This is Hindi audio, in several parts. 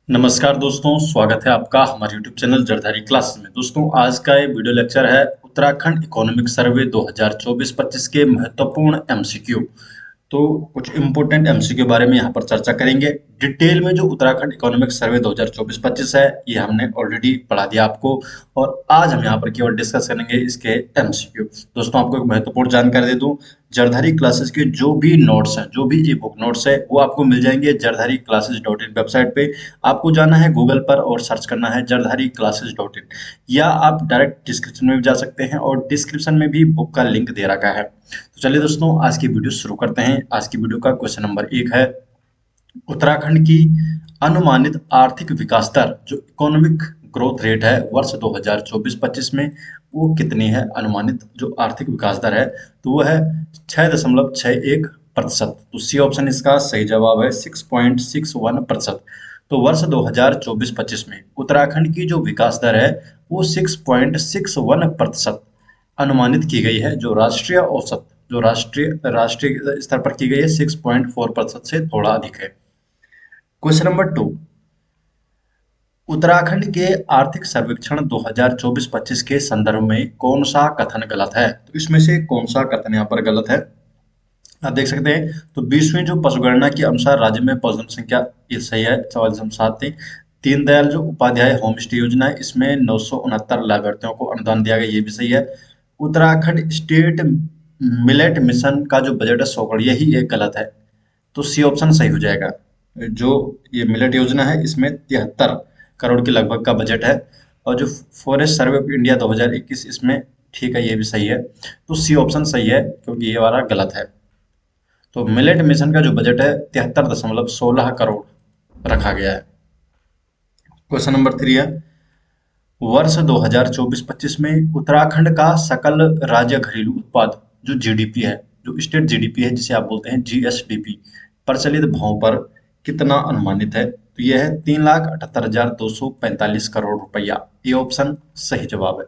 नमस्कार दोस्तों, स्वागत है आपका हमारे YouTube चैनल जरधारी क्लासेस में। दोस्तों, आज का ये वीडियो लेक्चर है उत्तराखंड इकोनॉमिक सर्वे 2024-25 के महत्वपूर्ण एमसीक्यू। तो कुछ इंपॉर्टेंट एमसीक्यू के बारे में यहाँ पर चर्चा करेंगे। डिटेल में जो उत्तराखंड इकोनॉमिक सर्वे 2024-25 है, ये हमने ऑलरेडी पढ़ा दिया आपको, और आज हम यहाँ पर केवल डिस्कस करेंगे इसके एमसीक्यू। दोस्तों, आपको एक महत्वपूर्ण जानकारी दे दूं, जरधारी क्लासेस के जो भी नोट्स हैं, जो भी ई बुक नोट्स है, वो आपको मिल जाएंगे jardhari-classes.in वेबसाइट पे। आपको जाना है गूगल पर और सर्च करना है jardhari-classes.in, या आप डायरेक्ट डिस्क्रिप्शन में भी जा सकते हैं, और डिस्क्रिप्शन में भी बुक का लिंक दे रखा है। तो चलिए दोस्तों, आज की वीडियो शुरू करते हैं। आज की वीडियो का क्वेश्चन नंबर 1 है, उत्तराखंड की अनुमानित आर्थिक विकास दर, जो इकोनॉमिक ग्रोथ रेट है वर्ष 2024-25 में, वो कितनी है? अनुमानित जो आर्थिक विकास दर है, तो वो है 6.61%। तो सी ऑप्शन इसका सही जवाब है, 6.61%। तो वर्ष 2024-25 में उत्तराखंड की जो विकास दर है, वो 6.61% अनुमानित की गई है। जो राष्ट्रीय औसत, जो राष्ट्रीय राष्ट्रीय स्तर पर की गई है, 6.4% से थोड़ा अधिक है। क्वेश्चन नंबर 2, उत्तराखंड के आर्थिक सर्वेक्षण 2024-25 के संदर्भ में कौन सा कथन गलत है? तो इसमें से कौन सा कथन यहाँ पर गलत है? आप देख सकते हैं, तो 20वीं जो पशुगणना के अनुसार राज्य में पशु जनसंख्या, ये सही है, 44.73। दीनदयाल जो उपाध्याय होम स्टे योजना है, इसमें 969 लाभार्थियों को अनुदान दिया गया, ये भी सही है। उत्तराखंड स्टेट मिलेट मिशन का जो बजट है 100 करोड़, यही एक गलत है। तो सी ऑप्शन सही हो जाएगा। जो ये मिलेट योजना है, इसमें 73 करोड़ के लगभग का बजट है। और जो फॉरेस्ट सर्वे ऑफ इंडिया 2021, इसमें ठीक है, ये भी सही है। तो सी ऑप्शन सही है, क्योंकि ये वाला गलत है। तो मिलेट मिशन का जो बजट है 73.16 करोड़ रखा गया है। क्वेश्चन नंबर 3 है, वर्ष 2024-25 में उत्तराखंड का सकल राज्य घरेलू उत्पाद, जो जीडीपी है, जो स्टेट जीडीपी है, जिसे आप बोलते हैं जीएसडीपी, प्रचलित भाव पर कितना अनुमानित है? तो यह है 3,78,245 करोड़ रुपया। ये ऑप्शन सही जवाब है।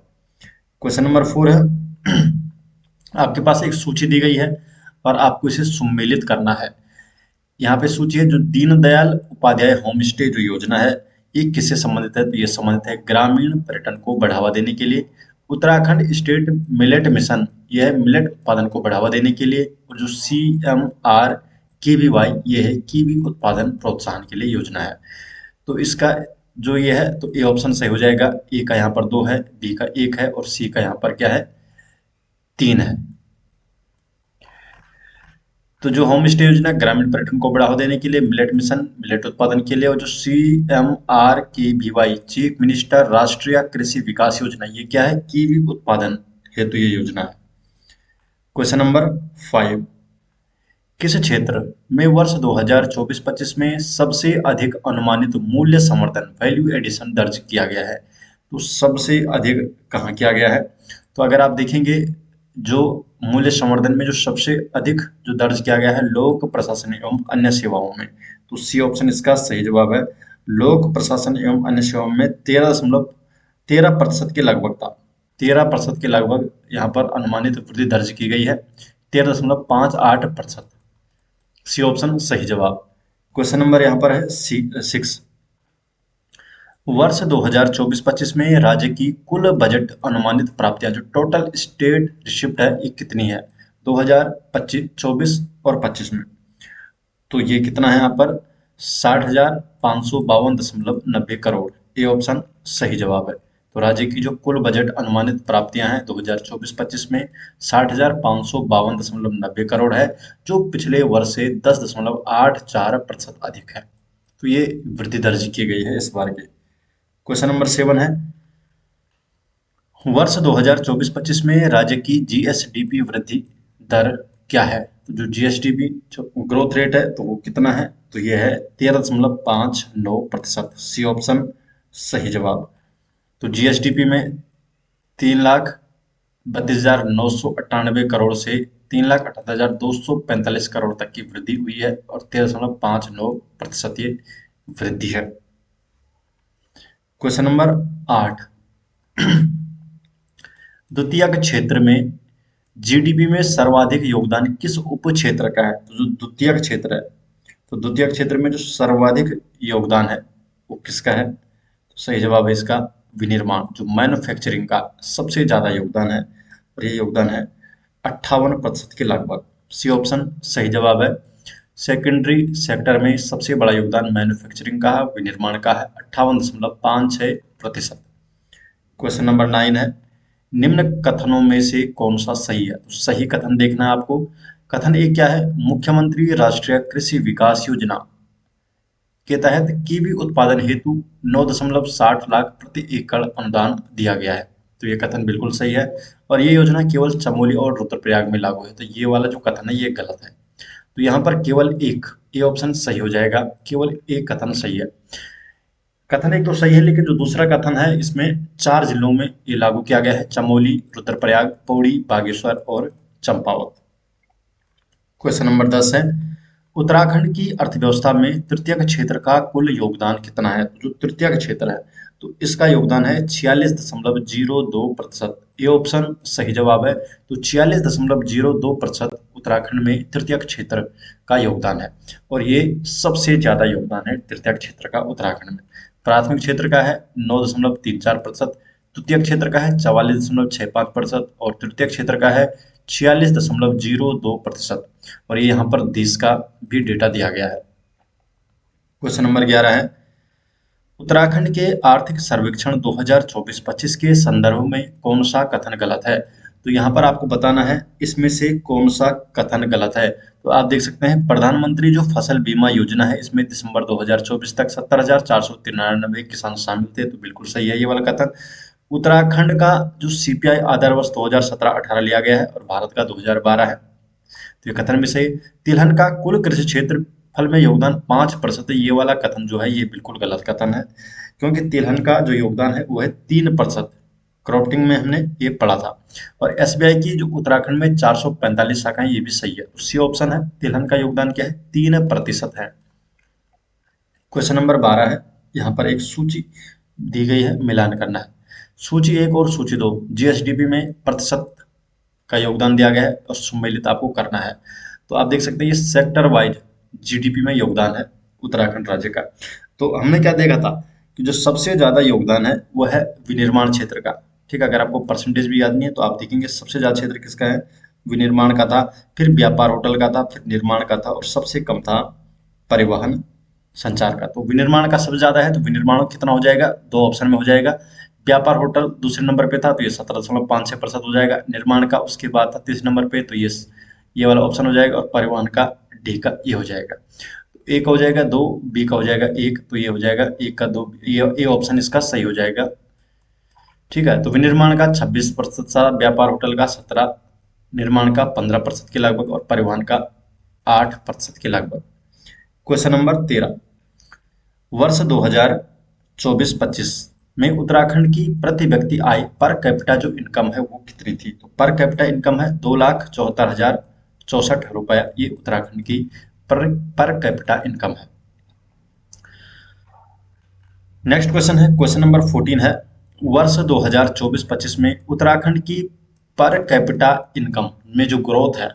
क्वेश्चन नंबर 4 है, आपके पास एक सूची दी गई है और आपको इसे सुमेलित करना है। यहाँ पे सूची है, जो दीनदयाल उपाध्याय होम स्टे जो योजना है, ये किससे संबंधित है? तो ये संबंधित है ग्रामीण पर्यटन को बढ़ावा देने के लिए। उत्तराखंड स्टेट मिलेट मिशन, यह है मिलेट उत्पादन को बढ़ावा देने के लिए। और जो CMRKVY, ये है कीवी उत्पादन प्रोत्साहन के लिए योजना है। तो इसका जो ये है, तो ए ऑप्शन सही हो जाएगा। ए का यहाँ पर 2 है, बी का 1 है, और सी का यहाँ पर क्या है, 3 है। तो जो होम स्टे योजना ग्रामीण पर्यटन को बढ़ावा देने के लिए, मिलेट मिशन मिलेट उत्पादन के लिए, और जो CMRKVY चीफ मिनिस्टर राष्ट्रीय कृषि विकास योजना, ये क्या है, कीवी उत्पादन हेतु ये योजना है। क्वेश्चन नंबर 5, किस क्षेत्र में वर्ष 2024-25 में सबसे अधिक अनुमानित मूल्य संवर्धन वैल्यू एडिशन दर्ज किया गया है? तो सबसे अधिक कहाँ किया गया है? तो अगर आप देखेंगे, जो मूल्य संवर्धन में जो सबसे अधिक जो दर्ज किया गया है, लोक प्रशासन एवं अन्य सेवाओं में। तो सी ऑप्शन इसका सही जवाब है। लोक प्रशासन एवं अन्य सेवाओं में 13% के लगभग था। 13% के लगभग यहाँ पर अनुमानित वृद्धि दर्ज की गई है, 13.58%। सी ऑप्शन सही जवाब। क्वेश्चन नंबर यहाँ पर है 6, वर्ष 2024-25 में राज्य की कुल बजट अनुमानित प्राप्तियां, जो टोटल स्टेट रिसिप्ट है, ये कितनी है 2024 और 25 में? तो ये कितना है यहाँ पर, 60,552.90 करोड़। ये ऑप्शन सही जवाब है। तो राज्य की जो कुल बजट अनुमानित प्राप्तियां हैं 2024-25 में 60,552.90 करोड़ है, जो पिछले वर्ष से 10.84% अधिक है। तो ये वृद्धि दर्ज की गई है इस बार की। क्वेश्चन नंबर 7 है, वर्ष 2024-25 में राज्य की जीएसडीपी वृद्धि दर क्या है? तो जो जीएसडीपी जो ग्रोथ रेट है, तो वो कितना है? तो ये है 13.59%। सी ऑप्शन सही जवाब। तो जीएसडीपी में 3,32,998 करोड़ से 3,78,245 करोड़ तक की वृद्धि हुई है, और 13.59% ये वृद्धि है। क्वेश्चन नंबर 8, द्वितीयक क्षेत्र में जीडीपी में सर्वाधिक योगदान किस उप क्षेत्र का है? तो जो द्वितीयक क्षेत्र है, तो द्वितीयक क्षेत्र में जो सर्वाधिक योगदान है, वो किसका है? तो सही जवाब है इसका विनिर्माण, जो मैन्युफैक्चरिंग का सबसे ज्यादा योगदान है, और ये योगदान है 58% के लगभग। सी ऑप्शन सही जवाब है। सेकेंडरी सेक्टर में सबसे बड़ा योगदान मैन्युफैक्चरिंग का है, विनिर्माण का है 58.56%। क्वेश्चन नंबर 9 है, निम्न कथनों में से कौन सा सही है? तो सही कथन देखना है आपको। कथन एक क्या है? मुख्यमंत्री राष्ट्रीय कृषि विकास योजना के तहत कीवी उत्पादन हेतु 9.60 लाख प्रति एकड़ अनुदान दिया गया है। तो ये कथन बिल्कुल सही है, और ये योजना केवल चमोली और रुद्रप्रयाग में लागू है। तो ये वाला जो कथन है ये गलत है। तो यहाँ पर केवल एक, ये ऑप्शन सही हो जाएगा, केवल एक कथन सही है। कथन एक तो सही है, लेकिन जो दूसरा कथन है इसमें 4 जिलों में ये लागू किया गया है: चमोली, रुद्रप्रयाग, पौड़ी, बागेश्वर और चंपावत। क्वेश्चन नंबर 10 है, उत्तराखंड की अर्थव्यवस्था में तृतीयक क्षेत्र का कुल योगदान कितना है? जो तृतीयक क्षेत्र है तो इसका योगदान है 46.02%। ये ऑप्शन सही जवाब है। तो 46.02% उत्तराखंड में तृतीयक क्षेत्र का योगदान है, और ये सबसे ज्यादा योगदान है तृतीयक क्षेत्र का उत्तराखंड में। प्राथमिक क्षेत्र का है 9.34%, द्वितीय क्षेत्र का है 44.65% और तृतीय क्षेत्र का है 46.02%। और ये यहाँ पर देश का भी डेटा दिया गया है। क्वेश्चन नंबर 11 है, उत्तराखंड के आर्थिक सर्वेक्षण 2024-25 के संदर्भ में कौन सा कथन गलत है? तो यहाँ पर आपको बताना है इसमें से कौन सा कथन गलत है। तो आप देख सकते हैं, प्रधानमंत्री जो फसल बीमा योजना है इसमें दिसंबर 2024 तक 70,493 किसान शामिल थे। तो बिल्कुल सही है ये वाला कथन। उत्तराखंड का जो सीपीआई आधार वर्ष 2017-18 लिया गया है और भारत का 2012 है। तो ये कथन में सही। तिलहन का कुल कृषि क्षेत्र फल में योगदान 5% है। ये वाला कथन जो है ये बिल्कुल गलत कथन है, क्योंकि तिलहन का जो योगदान है वो है 3%। क्रॉपिंग में हमने ये पढ़ा था। और एसबीआई की जो उत्तराखंड में 445 शाखाएं, ये भी सही है। सी ऑप्शन है, तिलहन का योगदान क्या है? 3% है। क्वेश्चन नंबर 12 है, यहाँ पर एक सूची दी गई है, मिलान करना है। सूची 1 और सूची 2 जीएसडीपी में प्रतिशत का योगदान दिया गया है और सम्मिलित आपको करना है। तो आप देख सकते हैं ये सेक्टर वाइज जीडीपी में योगदान है उत्तराखंड राज्य का। तो हमने क्या देखा था कि जो सबसे ज्यादा योगदान है वो है विनिर्माण क्षेत्र का। ठीक है, अगर आपको परसेंटेज भी याद नहीं है तो आप देखेंगे सबसे ज्यादा क्षेत्र किसका है? विनिर्माण का था, फिर व्यापार होटल का था, फिर निर्माण का था, और सबसे कम था परिवहन संचार का। तो विनिर्माण का सबसे ज्यादा है, तो विनिर्माण कितना हो जाएगा? 2 ऑप्शन में हो जाएगा। व्यापार होटल दूसरे नंबर पे था तो ये 17.56% हो जाएगा। निर्माण का उसके बाद था तीसरे नंबर पे, तो ये वाला ऑप्शन हो जाएगा। और परिवहन का डी का ये हो जाएगा। तो ए का हो जाएगा 2, बी का हो जाएगा 1, तो ये हो जाएगा 1 का 2, ये ऑप्शन इसका सही हो जाएगा। ठीक है, तो विनिर्माण का 26% था, व्यापार होटल का 17, निर्माण का 15% के लगभग, और परिवहन का 8% के लगभग। क्वेश्चन नंबर 13, वर्ष 2024-25 में उत्तराखंड की प्रति व्यक्ति आय पर कैपिटा जो इनकम है वो कितनी थी? तो पर कैपिटा इनकम है 2,74,064 रुपया। ये उत्तराखंड की पर कैपिटा इनकम है। नेक्स्ट क्वेश्चन है, क्वेश्चन नंबर 14 है, वर्ष 2024-25 में उत्तराखंड की पर कैपिटा इनकम में जो ग्रोथ है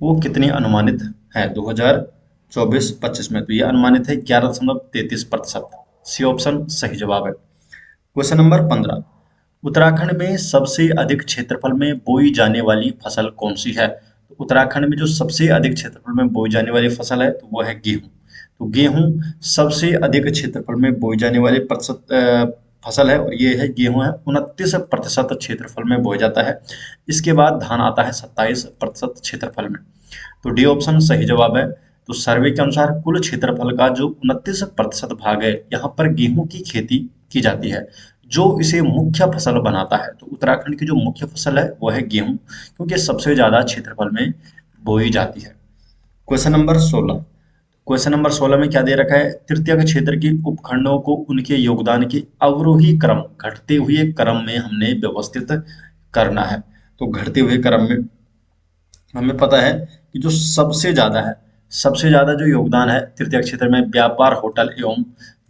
वो कितनी अनुमानित है 2024-25 में? तो ये अनुमानित है 11.33%। सी ऑप्शन सही जवाब है। क्वेश्चन नंबर 15, उत्तराखंड में सबसे अधिक क्षेत्रफल में बोई जाने वाली फसल कौन सी है? तो उत्तराखंड में जो सबसे अधिक क्षेत्रफल में बोई जाने वाली फसल है तो वो है गेहूं। तो गेहूं सबसे अधिक क्षेत्रफल में बोई जाने वाली फसल है, और ये है गेहूं है 29% क्षेत्रफल में बोया जाता है। इसके बाद धान आता है 27% क्षेत्रफल में। तो डी ऑप्शन सही जवाब है। तो सर्वे के अनुसार कुल क्षेत्रफल का जो 29% भाग है यहाँ पर गेहूं की खेती की जाती है, जो इसे मुख्य फसल बनाता है। तो उत्तराखंड की जो मुख्य फसल है वो है गेहूं, क्योंकि सबसे ज्यादा क्षेत्रफल में बोई जाती है। क्वेश्चन नंबर 16, क्वेश्चन नंबर 16 में क्या दे रखा है? तृतीयक क्षेत्र के उपखंडों को उनके योगदान के अवरोही क्रम, घटते हुए क्रम में हमने व्यवस्थित करना है। तो घटते हुए क्रम में हमें पता है कि जो सबसे ज्यादा है, सबसे ज्यादा जो योगदान है तृतीय क्षेत्र में व्यापार होटल एवं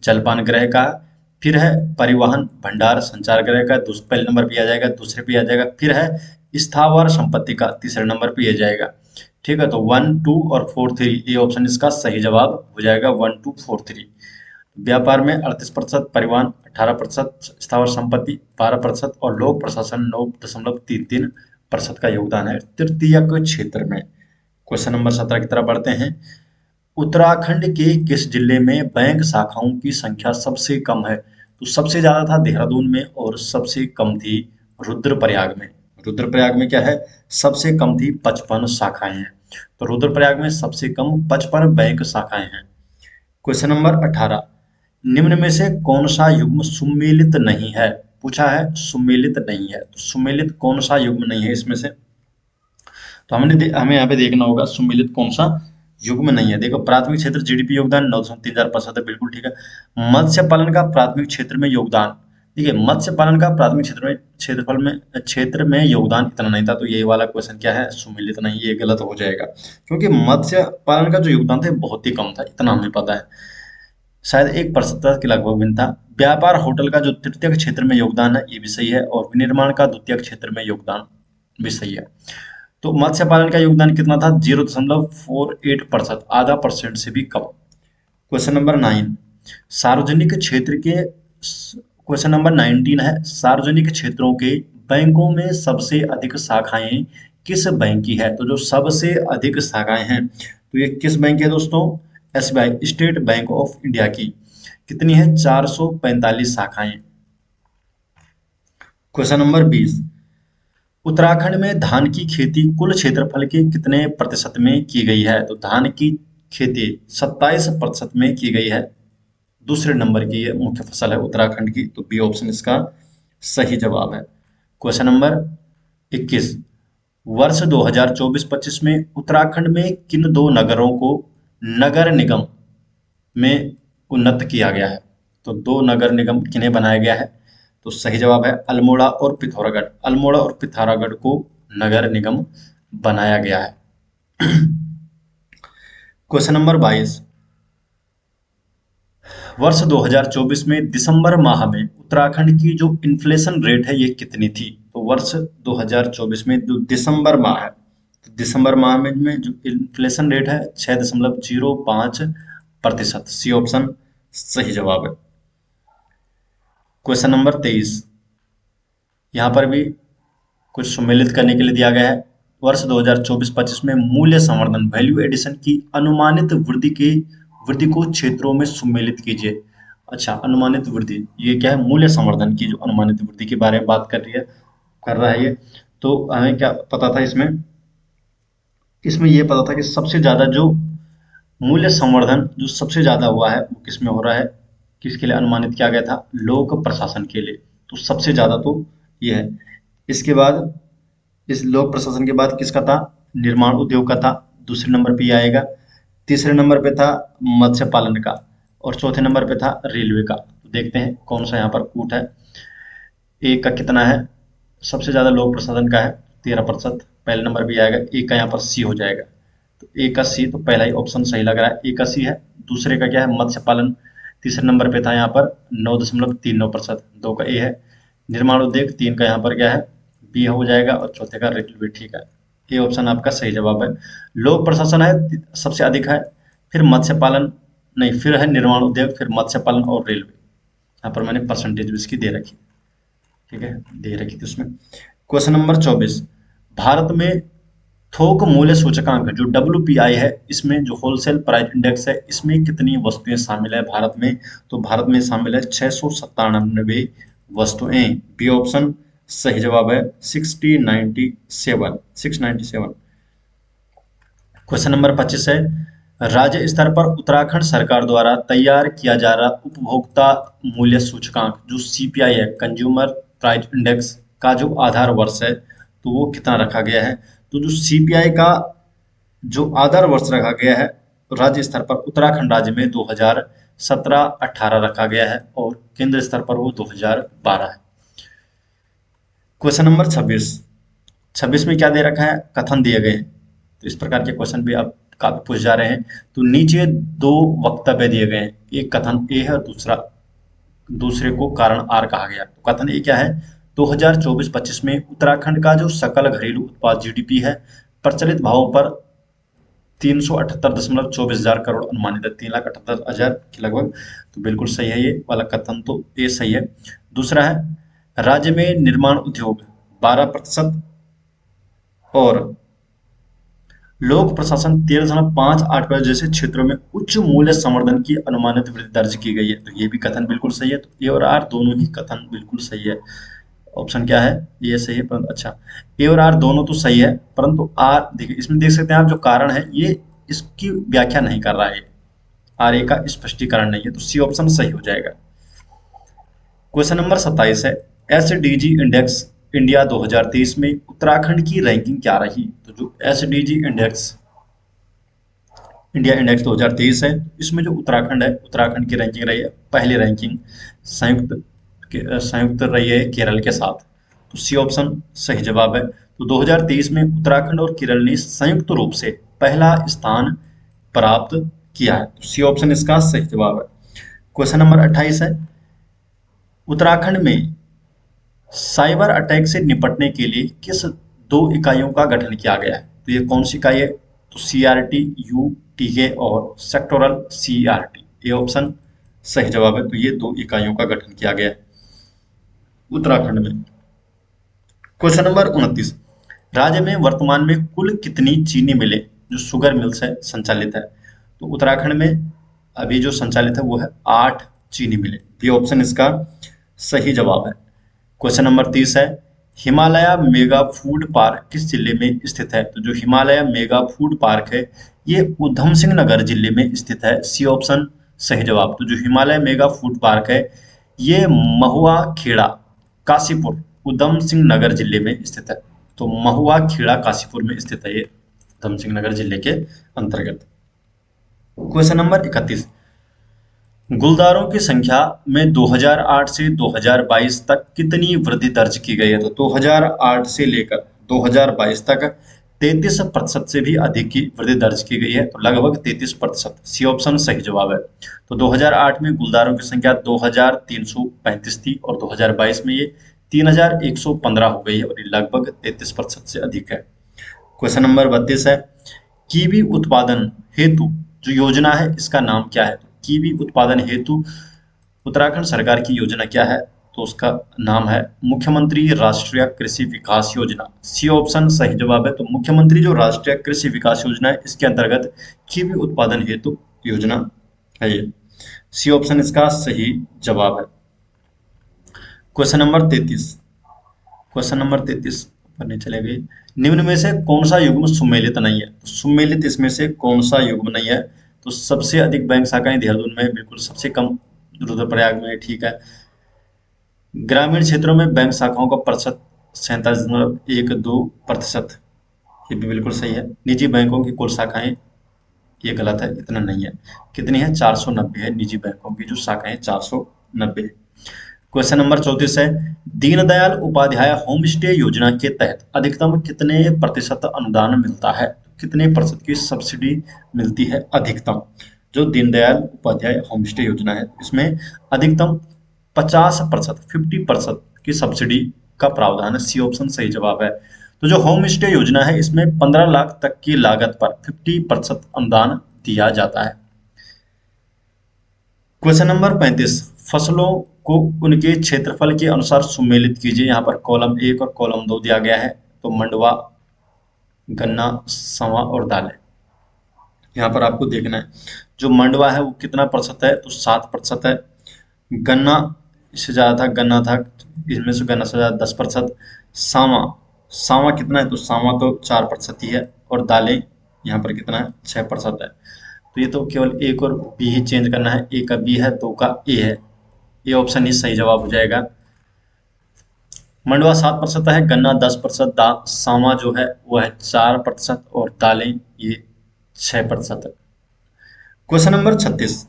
जलपान गृह का, फिर है परिवहन भंडार संचार गृह का, पहले नंबर पे आ जाएगा, दूसरे पे आ जाएगा, फिर है स्थावर संपत्ति का, तीसरे नंबर पे आ जाएगा। ठीक है, तो 1, 2 और 4, 3 ये ऑप्शन इसका सही जवाब हो जाएगा, 1, 2, 4, 3। व्यापार में 38%, परिवहन 18%, स्थावर संपत्ति 12% और लोक प्रशासन 9.33% का योगदान है तृतीयक क्षेत्र में। क्वेश्चन नंबर 17 की तरफ बढ़ते हैं। उत्तराखंड के किस जिले में बैंक शाखाओं की संख्या सबसे कम है? तो सबसे ज्यादा था देहरादून में और सबसे कम थी रुद्रप्रयाग में। रुद्रप्रयाग में क्या है? सबसे कम थी 55 शाखाएं हैं। तो रुद्रप्रयाग में सबसे कम 55 बैंक शाखाएं हैं। क्वेश्चन नंबर 18, निम्न में से कौन सा युग्म सुमेलित नहीं है? पूछा है सुमेलित नहीं है, तो सुमेलित कौन सा युग्म नहीं है इसमें से? तो हमें यहाँ पे देखना होगा सुमेलित कौन सा युग्म नहीं है। देखो, प्राथमिक क्षेत्र जीडीपी योगदान 9.34% है, बिल्कुल ठीक है। मत्स्य पालन का प्राथमिक क्षेत्र में योगदान, देखिए मत्स्य पालन का प्राथमिक क्षेत्र में योगदान इतना नहीं था, तो ये वाला क्वेश्चन क्या है? सुमेलित नहीं, ये गलत हो जाएगा, क्योंकि मत्स्य पालन का जो योगदान था बहुत ही कम था, इतना हमें पता है, शायद 1% के लगभग भी था। व्यापार होटल का जो तृतीयक क्षेत्र में योगदान है ये भी सही है, और विनिर्माण का द्वितीयक क्षेत्र में योगदान भी सही है। तो मत्स्य पालन का योगदान कितना था? 0.48%, आधा परसेंट से भी कम। क्वेश्चन नंबर 9, सार्वजनिक क्षेत्र के क्वेश्चन नंबर 19 है, सार्वजनिक क्षेत्रों के बैंकों में सबसे अधिक शाखाएं किस बैंक की है? तो जो सबसे अधिक शाखाएं हैं, तो ये किस बैंक की है दोस्तों? SBI, state bank of India की। कितनी है? 445 शाखाएं। क्वेश्चन नंबर 20, उत्तराखंड में धान की खेती कुल क्षेत्रफल के कितने प्रतिशत में की गई है? तो धान की खेती 27% में की गई है, दूसरे नंबर की ये मुख्य फसल है उत्तराखंड की, तो बी ऑप्शन इसका सही जवाब है। क्वेश्चन नंबर 21, वर्ष 2024-25 में उत्तराखंड में किन दो नगरों को नगर निगम में उन्नत किया गया है? तो दो नगर निगम किन्हें बनाया गया है? तो सही जवाब है अल्मोड़ा और पिथौरागढ़। अल्मोड़ा और पिथौरागढ़ को नगर निगम बनाया गया है। क्वेश्चन नंबर 22, वर्ष 2024 में दिसंबर माह में उत्तराखंड की जो इन्फ्लेशन रेट है ये कितनी थी? तो वर्ष 2024 में जो दिसंबर माह है, तो दिसंबर माह में जो इन्फ्लेशन रेट है 6.05%। सी ऑप्शन सही जवाब है। क्वेश्चन नंबर 23, यहाँ पर भी कुछ सुमेलित करने के लिए दिया गया है। वर्ष 2024-25 में मूल्य संवर्धन वैल्यू एडिशन की अनुमानित वृद्धि को क्षेत्रों में सुमेलित कीजिए। अच्छा, अनुमानित वृद्धि, ये क्या है? मूल्य संवर्धन की जो अनुमानित वृद्धि के बारे में बात कर रहा है ये। तो हमें क्या पता था इसमें ये पता था कि सबसे ज्यादा जो मूल्य संवर्धन जो सबसे ज्यादा हुआ है वो किसमें हो रहा है, किसके लिए अनुमानित किया गया था? लोक प्रशासन के लिए। तो सबसे ज्यादा तो ये है। इसके बाद इस लोक प्रशासन के बाद किसका था? निर्माण उद्योग का था, दूसरे नंबर पे आएगा। तीसरे नंबर पे था मत्स्य पालन का, और चौथे नंबर पे था रेलवे का। तो देखते हैं कौन सा यहाँ पर कूट है। ए का कितना है? सबसे ज्यादा लोक प्रशासन का है 13%, पहले नंबर पे आएगा। ए का यहाँ पर सी हो जाएगा, तो ए का सी, तो पहला ही ऑप्शन सही लग रहा है, ए का सी है। दूसरे का क्या है? मत्स्य पालन, तीसरे नंबर पे था यहाँ पर 9.39%, दो का ए है। निर्माण उद्योग 3 का यहाँ पर क्या है? बी हो जाएगा, और चौथे का रेलवे, ठीक है। ये ऑप्शन आपका सही जवाब है। लोक प्रशासन है सबसे अधिक है, फिर मत्स्य पालन, नहीं, फिर है निर्माण उद्योग, फिर मत्स्य पालन और रेलवे। यहाँ पर मैंने परसेंटेज इसकी दे रखी, ठीक है, दे रखी थी उसमें। क्वेश्चन नंबर 24, भारत में थोक मूल्य सूचकांक जो WPI है, इसमें जो होलसेल प्राइस इंडेक्स है, इसमें कितनी वस्तुएं शामिल है भारत में? तो भारत में शामिल है 697 वस्तुएं। बी ऑप्शन सही जवाब है 697। क्वेश्चन नंबर 25 है, राज्य स्तर पर उत्तराखंड सरकार द्वारा तैयार किया जा रहा उपभोक्ता मूल्य सूचकांक जो CPI है, कंज्यूमर प्राइस इंडेक्स का जो आधार वर्ष है, तो वो कितना रखा गया है? तो जो CPI का जो आधार वर्ष रखा गया है राज्य स्तर पर, उत्तराखंड राज्य में 2017-18 रखा गया है, और केंद्र स्तर पर वो 2012 है। क्वेश्चन नंबर 26 में क्या दे रखा है? कथन दिए गए हैं। तो इस प्रकार के क्वेश्चन भी आप काफी पूछ जा रहे हैं। तो नीचे दो वक्तव्य दिए गए हैं, एक कथन ए है और दूसरे को कारण आर कहा गया। तो कथन ए क्या है? 2024-25 में उत्तराखंड का जो सकल घरेलू उत्पाद GDP है प्रचलित भावों पर 378.24 करोड़ अनुमानित है, 3,78,000 के लगभग। तो बिल्कुल सही है ये वाला कथन, तो ये सही है। दूसरा है राज्य में निर्माण उद्योग 12% और लोक प्रशासन 13.58% जैसे क्षेत्रों में उच्च मूल्य संवर्धन की अनुमानित वृद्धि दर्ज की गई है। तो ये भी कथन बिल्कुल सही है। तो ए और आर दोनों ही कथन बिल्कुल सही है। ऑप्शन क्या है, ये सही है। परंतु अच्छा, ए और आर दोनों तो सही है, परंतु आर देखिए इसमें देख सकते हैं आप, जो कारण है ये इसकी व्याख्या नहीं कर रहा है, आर ए का स्पष्टीकरण नहीं है, तो सी ऑप्शन सही हो जाएगा। क्वेश्चन नंबर 27 है, एसडीजी इंडेक्स इंडिया 2023 में उत्तराखंड की रैंकिंग क्या रही? तो जो एसडीजी इंडेक्स इंडिया इंडेक्स 2023 है, इसमें जो उत्तराखंड है, उत्तराखंड की रैंकिंग रही है पहली रैंकिंग, संयुक्त रही है केरल के साथ। तो सी ऑप्शन सही जवाब है। तो 2023 में उत्तराखंड और केरल ने संयुक्त रूप से पहला स्थान प्राप्त किया है। तो सी ऑप्शन इसका सही जवाब है। क्वेश्चन नंबर 28 है, उत्तराखंड में साइबर अटैक से निपटने के लिए किस दो इकाइयों का गठन किया गया है? तो ये कौन सी इकाई है? तो सीआरटी, यूटीके और सेक्टोरल सीआरटी। ये ऑप्शन सही जवाब है। तो ये दो इकाइयों का गठन किया गया है उत्तराखंड में। क्वेश्चन नंबर 29, राज्य में वर्तमान में कुल कितनी चीनी मिलें जो शुगर मिल्स है संचालित है? तो उत्तराखंड में अभी जो संचालित है वो है 8 चीनी मिलें। ये ऑप्शन इसका सही जवाब है। क्वेश्चन नंबर 30 है, हिमालय मेगा फूड पार्क किस जिले में स्थित है? तो जो हिमालय मेगा फूड पार्क है ये उधम सिंह नगर जिले में स्थित है। सी ऑप्शन सही जवाब। तो जो हिमालय मेगा फूड पार्क है ये महुआ खेड़ा काशीपुर उधम सिंह नगर जिले में स्थित है। तो महुआ खेड़ा काशीपुर में स्थित है ये, उधम सिंह नगर जिले के अंतर्गत। क्वेश्चन नंबर 31, गुलदारों की संख्या में 2008 से 2022 तक कितनी वृद्धि दर्ज की गई है? तो 2008 से लेकर 2022 तक 33% से भी अधिक की वृद्धि दर्ज की गई है। तो लगभग 33%। सी ऑप्शन सही जवाब है। तो 2008 में गुलदारों की संख्या 2335 थी और 2022 में ये 3115 हो गई है और ये लगभग 33% से अधिक है। क्वेश्चन नंबर 32 है, कीवी उत्पादन हेतु जो योजना है इसका नाम क्या है? कीवी उत्पादन हेतु उत्तराखंड सरकार की योजना क्या है? तो उसका नाम है मुख्यमंत्री राष्ट्रीय कृषि विकास योजना। सी ऑप्शन सही जवाब है। तो मुख्यमंत्री जो राष्ट्रीय कृषि विकास योजना है इसके अंतर्गत कीवी उत्पादन हेतु योजना है ये। सी ऑप्शन इसका सही जवाब है। क्वेश्चन नंबर 33, क्वेश्चन नंबर 33 पढ़ने चले गए, निम्न में से कौन सा युग्म सुमेलित नहीं है? तो सुमेलित इसमें से कौन सा युग्म नहीं है? तो सबसे अधिक बैंक शाखाएं देहरादून में, बिल्कुल सबसे कम रुद्रप्रयाग में, ठीक है। ग्रामीण क्षेत्रों में बैंक शाखाओं का प्रतिशत 47.12%, ये भी बिल्कुल सही है। निजी बैंकों की कुल शाखाएं, ये गलत है, इतना नहीं है। कितनी है? 490 है निजी बैंकों की जो शाखाएं, 490 है। क्वेश्चन नंबर 34 है, दीनदयाल उपाध्याय होम स्टे योजना के तहत अधिकतम कितने प्रतिशत अनुदान मिलता है? कितने प्रतिशत की सब्सिडी मिलती है अधिकतम? जो दीनदयाल उपाध्याय होम स्टे योजना है इसमें अधिकतम 50%, 50% की सब्सिडी का प्रावधान है। सी ऑप्शन सही जवाब है। तो जो होम स्टे योजना है इसमें 15 लाख तक की लागत पर 50% अनुदान दिया जाता है। क्वेश्चन नंबर 35, फसलों को उनके क्षेत्रफल के अनुसार सुमेलित कीजिए। यहाँ पर कॉलम 1 और कॉलम 2 दिया गया है। तो मंडवा, गन्ना, सवा और दालें, यहाँ पर आपको देखना है। जो मंडवा है वो कितना प्रतिशत है? तो 7% है। गन्ना इससे ज़्यादा था, गन्ना था, इसमें से गन्ना से ज़्यादा 10%। सावा, सावा कितना है? तो सावा तो 4% ही है। और दालें यहाँ पर कितना है? 6% है। तो ये तो केवल एक और बी ही चेंज करना है, ए का बी है, 2 का ए है। ये ऑप्शन ही सही जवाब हो जाएगा। मंडवा 7% है, गन्ना 10%, सावा जो है वो है 4% और दालें ये 6% है। Question number 36,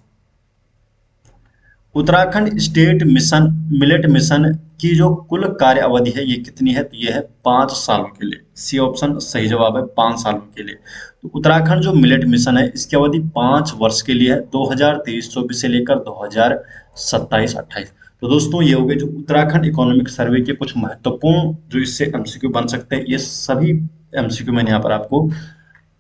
Uttarakhand state mission millet mission की जो कुल कार्य अवधि है ये कितनी है? तो ये है 5 सालों के लिए। सी ऑप्शन सही जवाब है, 5 सालों के लिए। तो उत्तराखंड जो मिलेट मिशन है इसकी अवधि 5 वर्ष के लिए है, 2023-24 से लेकर 2027-28। तो दोस्तों ये हो गए जो उत्तराखंड इकोनॉमिक सर्वे के कुछ महत्वपूर्ण जो इससे एमसीक्यू बन सकते हैं। ये सभी एमसीक्यू मैंने यहाँ पर आपको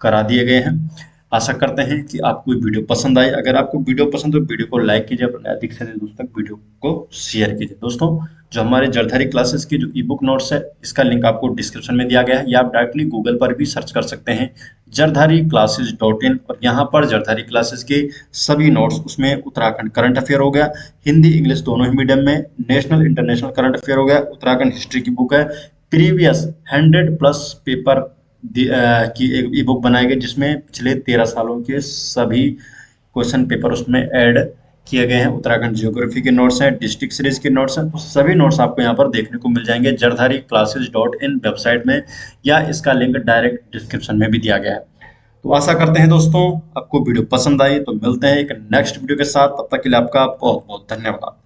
करा दिए गए हैं। आशा करते हैं कि आपको वीडियो पसंद आई। अगर आपको वीडियो पसंद हो वीडियो को लाइक कीजिए, अपने अधिक से अधिक दोस्तों तक वीडियो को शेयर कीजिए। दोस्तों, जो हमारे जरधारी क्लासेस की जो ई बुक नोट्स है, इसका लिंक आपको डिस्क्रिप्शन में दिया गया है, या आप डायरेक्टली गूगल पर भी सर्च कर सकते हैं जरधारी classes.in, और यहाँ पर जरधारी क्लासेस के सभी नोट्स, उसमें उत्तराखंड करंट अफेयर हो गया, हिंदी इंग्लिश दोनों ही मीडियम में, नेशनल इंटरनेशनल करंट अफेयर हो गया, उत्तराखंड हिस्ट्री की बुक है, प्रीवियस 100+ पेपर की एक ई बुक बनाई गई, जिसमें पिछले 13 सालों के सभी क्वेश्चन पेपर उसमें ऐड किए गए हैं। उत्तराखंड जियोग्राफी के नोट्स हैं, डिस्ट्रिक्ट सीरीज के नोट्स हैं, तो सभी नोट्स आपको यहाँ पर देखने को मिल जाएंगे जरधारी classes.in वेबसाइट में, या इसका लिंक डायरेक्ट डिस्क्रिप्शन में भी दिया गया है। तो आशा करते हैं दोस्तों आपको वीडियो पसंद आई। तो मिलते हैं एक नेक्स्ट वीडियो के साथ, तब तक के लिए आपका बहुत बहुत धन्यवाद।